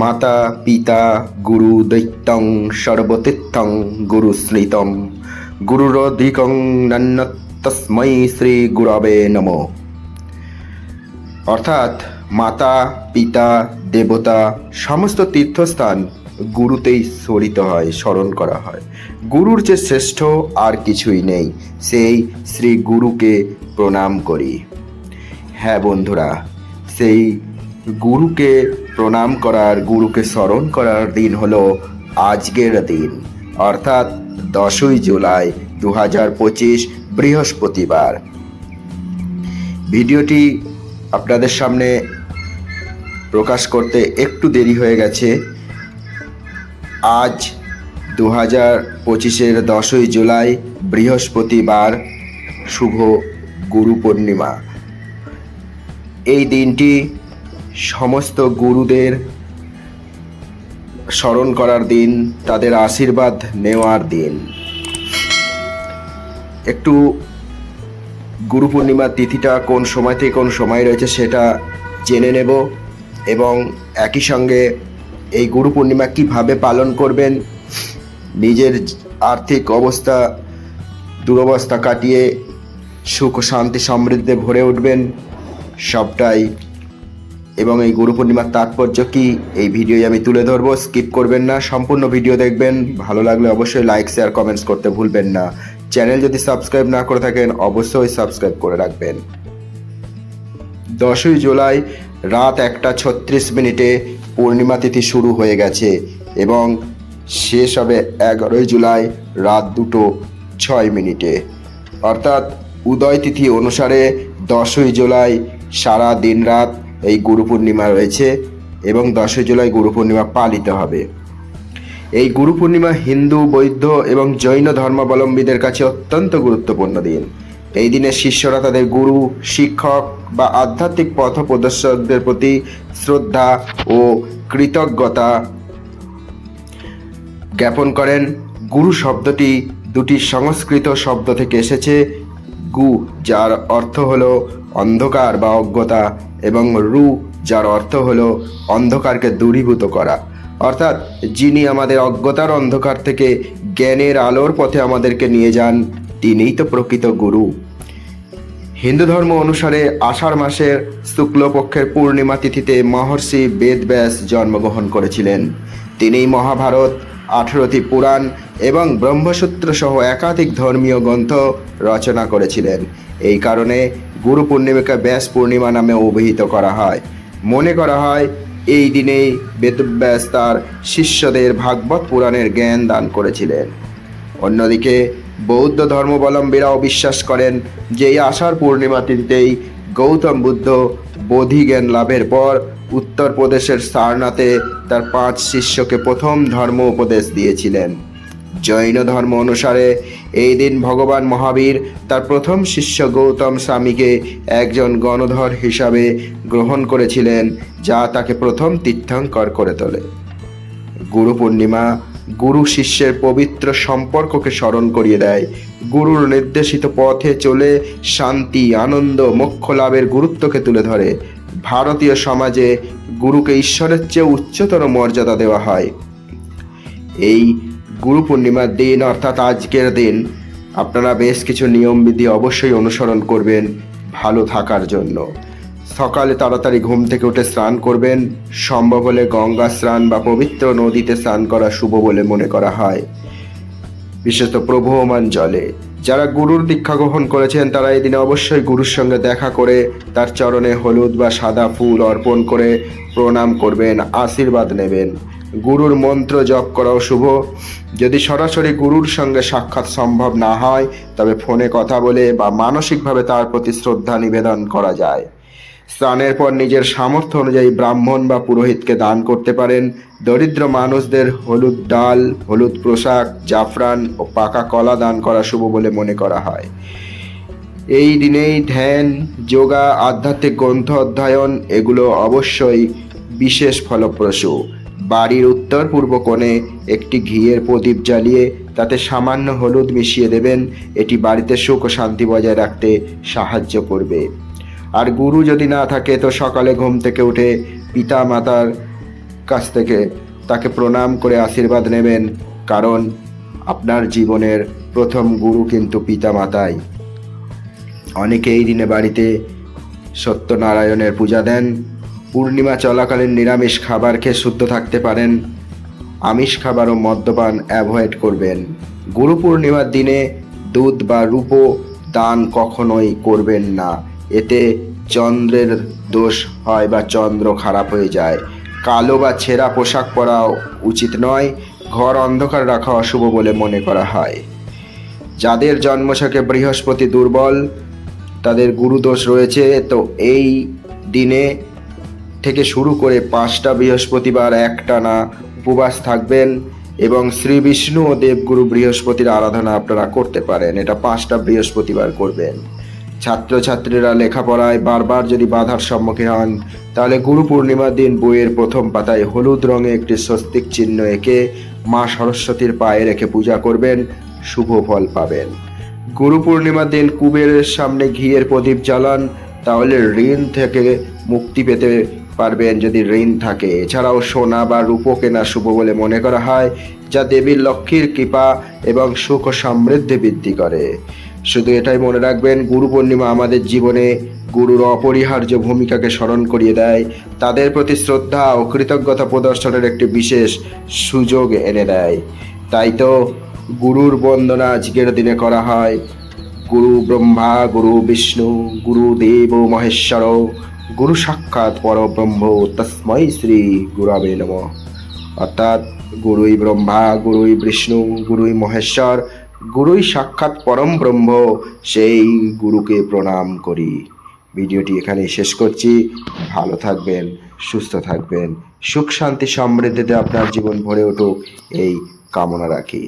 মাতা পিতা গুরু দৈত্যং সর্বতীর্থং গুরু স্মৃতম গুরুরধিকং তস্মৈ শ্রী গুরবে নমঃ। অর্থাৎ মাতা পিতা দেবতা সমস্ত তীর্থস্থান গুরুতেই স্মরিত হয়, স্মরণ করা হয়। গুরুর যে শ্রেষ্ঠ আর কিছুই নেই, সেই শ্রী গুরুকে প্রণাম করি। হ্যাঁ বন্ধুরা, সেই গুরুকে প্রণাম করার, গুরুকে স্মরণ করার দিন হলো আজকের দিন, অর্থাৎ 10ই জুলাই 2025 বৃহস্পতিবার। ভিডিওটি আপনাদের সামনে প্রকাশ করতে একটু দেরি হয়ে গেছে। আজ 2025-এর 10ই জুলাই বৃহস্পতিবার, শুভ গুরু পূর্ণিমা। এই দিনটি সমস্ত গুরুদের স্মরণ করার দিন, তাদের আশীর্বাদ নেওয়ার দিন। একটু গুরু পূর্ণিমার তিথিটা কোন সময় থেকে কোন সময় রয়েছে সেটা জেনে নেব, এবং একই সঙ্গে এই গুরু পূর্ণিমা কীভাবে পালন করবেন, নিজের আর্থিক অবস্থা দুরবস্থা কাটিয়ে সুখ শান্তি সমৃদ্ধে ভরে উঠবেন সবটাই। এবং এই গুরু পূর্ণিমার তাৎপর্য কি, এই ভিডিওই আমি তুলে ধরবো। স্কিপ করবেন না, সম্পূর্ণ ভিডিও দেখবেন। ভালো লাগলে অবশ্যই লাইক শেয়ার কমেন্টস করতে ভুলবেন না। চ্যানেল যদি সাবস্ক্রাইব না করে থাকেন অবশ্যই সাবস্ক্রাইব করে রাখবেন। 10ই জুলাই রাত 1:36 পূর্ণিমা তিথি শুরু হয়ে গেছে এবং শেষ হবে 11ই জুলাই রাত 2:06। অর্থাৎ উদয় তিথি অনুসারে 10ই জুলাই সারা দিন রাত এই গুরু পূর্ণিমা রয়েছে এবং 10ই জুলাই গুরু পূর্ণিমা পালিত হবে। এই গুরু পূর্ণিমা হিন্দু, বৌদ্ধ এবং জৈন ধর্মাবলম্বীদের কাছে অত্যন্ত গুরুত্বপূর্ণ দিন। এই দিনে শিষ্যরা তাদের গুরু, শিক্ষক বা আধ্যাত্মিক পথপ্রদর্শকদের প্রতি শ্রদ্ধা ও কৃতজ্ঞতা জ্ঞাপন করেন। গুরু শব্দটি দুটি সংস্কৃত শব্দ থেকে এসেছে। গু, যার অর্থ হলো অন্ধকার বা অজ্ঞতা, এবং রু, যার অর্থ হলো অন্ধকারকে দূরীভূত করা। অর্থাৎ যিনি আমাদের অজ্ঞতার অন্ধকার থেকে জ্ঞানের আলোর পথে আমাদেরকে নিয়ে যান, তিনিই তো প্রকৃত গুরু। হিন্দু ধর্ম অনুসারে আষাঢ় মাসের শুক্লপক্ষের পূর্ণিমা তিথিতে মহর্ষি বেদব্যাস জন্মগ্রহণ করেছিলেন। তিনিই মহাভারত, 18টি পুরাণ এবং ব্রহ্মসূত্র সহ একাধিক ধর্মীয় গ্রন্থ রচনা করেছিলেন। এই কারণে গুরু পূর্ণিমাকে ব্যাস পূর্ণিমা নামে অভিহিত করা হয়। মনে করা হয় এই দিনেই বেদব্যাস তার শিষ্যদের ভাগবত পুরাণের জ্ঞান দান করেছিলেন। অন্যদিকে বৌদ্ধ ধর্মাবলম্বীরাও বিশ্বাস করেন যে এই আষাঢ় পূর্ণিমা তিথিতেই গৌতম বুদ্ধ বোধি জ্ঞান লাভের পর উত্তরপ্রদেশের সারনাথে তার 5 শিষ্যকে প্রথম ধর্ম উপদেশ দিয়েছিলেন। জৈন ধর্ম অনুসারে এই দিন ভগবান মহাবীর তার প্রথম শিষ্য গৌতম স্বামীকে একজন গণধর হিসাবে গ্রহণ করেছিলেন, যা তাকে প্রথম তীর্থঙ্কর করে তোলে। গুরু পূর্ণিমা গুরু শিষ্যের পবিত্র সম্পর্ককে স্মরণ করিয়ে দেয়। গুরুর নির্দেশিত পথে চলে শান্তি, আনন্দ, মোক্ষ লাভের গুরুত্বকে তুলে ধরে। ভারতীয় সমাজে গুরুকে ঈশ্বরের চেয়ে উচ্চতর মর্যাদা দেওয়া হয়। এই গুরু পূর্ণিমার দিন, অর্থাৎ আজকের দিন, আপনারা বেশ কিছু নিয়মবিধি অবশ্যই অনুসরণ করবেন ভালো থাকার জন্য। সকালে তাড়াতাড়ি ঘুম থেকে উঠে স্নান করবেন। সম্ভব হলে গঙ্গা স্নান বা পবিত্র নদীতে স্নান করা শুভ বলে মনে করা হয়, বিশেষত প্রবহমান জলে। যারা গুরুর দীক্ষা গ্রহণ করেছেন তারা এই দিনে অবশ্যই গুরুর সঙ্গে দেখা করে তার চরণে হলুদ বা সাদা ফুল অর্পণ করে প্রণাম করবেন, আশীর্বাদ নেবেন। গুরুর মন্ত্র জপ করাও শুভ। যদি সরাসরি গুরুর সঙ্গে সাক্ষাৎ সম্ভব না হয় তবে ফোনে কথা বলে বা মানসিকভাবে তার প্রতি শ্রদ্ধা নিবেদন করা যায়। স্নানের পর নিজের সামর্থ্য অনুযায়ী ব্রাহ্মণ বা পুরোহিতকে দান করতে পারেন। দরিদ্র মানুষদের হলুদ ডাল, হলুদ পোশাক, জাফরান ও পাকা কলা দান করা শুভ বলে মনে করা হয়। এই দিনেই ধ্যান, যোগা, আধ্যাত্মিক গ্রন্থ অধ্যয়ন এগুলো অবশ্যই বিশেষ ফলপ্রসূ। বাড়ির উত্তর পূর্ব কোণে একটি ঘিয়ের প্রদীপ জ্বালিয়ে তাতে সামান্য হলুদ মিশিয়ে দেবেন। এটি বাড়িতে সুখ ও শান্তি বজায় রাখতে সাহায্য করবে। আর গুরু যদি না থাকে তো সকালে ঘুম থেকে উঠে পিতা মাতার কাছ থেকে তাকে প্রণাম করে আশীর্বাদ নেবেন, কারণ আপনার জীবনের প্রথম গুরু কিন্তু পিতামাতাই। অনেকে এই দিনে বাড়িতে সত্যনারায়ণের পূজা দেন। পূর্ণিমা চলাকালীন নিরামিষ খাবার খেয়ে শুদ্ধ থাকতে পারেন। আমিষ খাবার ও মদ্যপান অ্যাভয়েড করবেন। গুরু পূর্ণিমার দিনে দুধ বা রূপো দান কখনোই করবেন না, এতে চন্দ্রের দোষ হয় বা চন্দ্র খারাপ হয়ে যায়। কালো বা ছেঁড়া পোশাক পরা উচিত নয়। ঘর অন্ধকার রাখা অশুভ বলে মনে করা হয়। যাদের জন্মছকে বৃহস্পতি দুর্বল, তাদের গুরুদোষ রয়েছে, তো এই দিনে থেকে শুরু করে 5টা বৃহস্পতিবার একটানা উপবাস থাকবেন এবং শ্রী বিষ্ণু ও দেবগুরু বৃহস্পতির আরাধনা আপনারা করতে পারেন। এটা 5টা বৃহস্পতিবার করবেন। ছাত্রছাত্রীরা লেখাপড়ায় বারবার যদি বাধার সম্মুখীন হন, তাহলে গুরু পূর্ণিমার দিন বইয়ের প্রথম পাতায় হলুদ রঙে একটি স্বস্তিক চিহ্ন এঁকে মা সরস্বতীর পায়ে রেখে পূজা করবেন, শুভ ফল পাবেন। গুরু পূর্ণিমার দিন কুবেরের সামনে ঘিয়ের প্রদীপ জ্বালান, তাহলে ঋণ থেকে মুক্তি পেতে পারবেন যদি ঋণ থাকে। এছাড়াও সোনা বা রূপো কেনা শুভ বলে মনে করা হয়, যা দেবীর লক্ষ্মীর কৃপা এবং সুখ ও সমৃদ্ধি বৃদ্ধি করে। শুধু এটাই মনে রাখবেন, গুরু পূর্ণিমা আমাদের জীবনে গুরুর অপরিহার্য ভূমিকাকে স্মরণ করিয়ে দেয়, তাদের প্রতি শ্রদ্ধা ও কৃতজ্ঞতা প্রদর্শনের একটি বিশেষ সুযোগ এনে দেয়। তাই তো গুরুর বন্দনা আজকের দিনে করা হয়। গুরু ব্রহ্মা গুরু বিষ্ণু গুরু দেব মহেশ্বর গুরু সাক্ষাৎ পরব্রহ্ম তস্मै শ্রী গুরবে নমঃ। অর্থাৎ গুরুই ব্রহ্মা গুরুই বিষ্ণু গুরুই মহেশ্বর গুরুই সাক্ষাৎ পরম ব্রহ্ম, সেই গুরুকে প্রণাম করি। ভিডিওটি এখানে শেষ করছি। ভালো থাকবেন, সুস্থ থাকবেন, সুখ শান্তি সমৃদ্ধিতে আপনার জীবন ভরে উঠুক এই কামনা রাখি।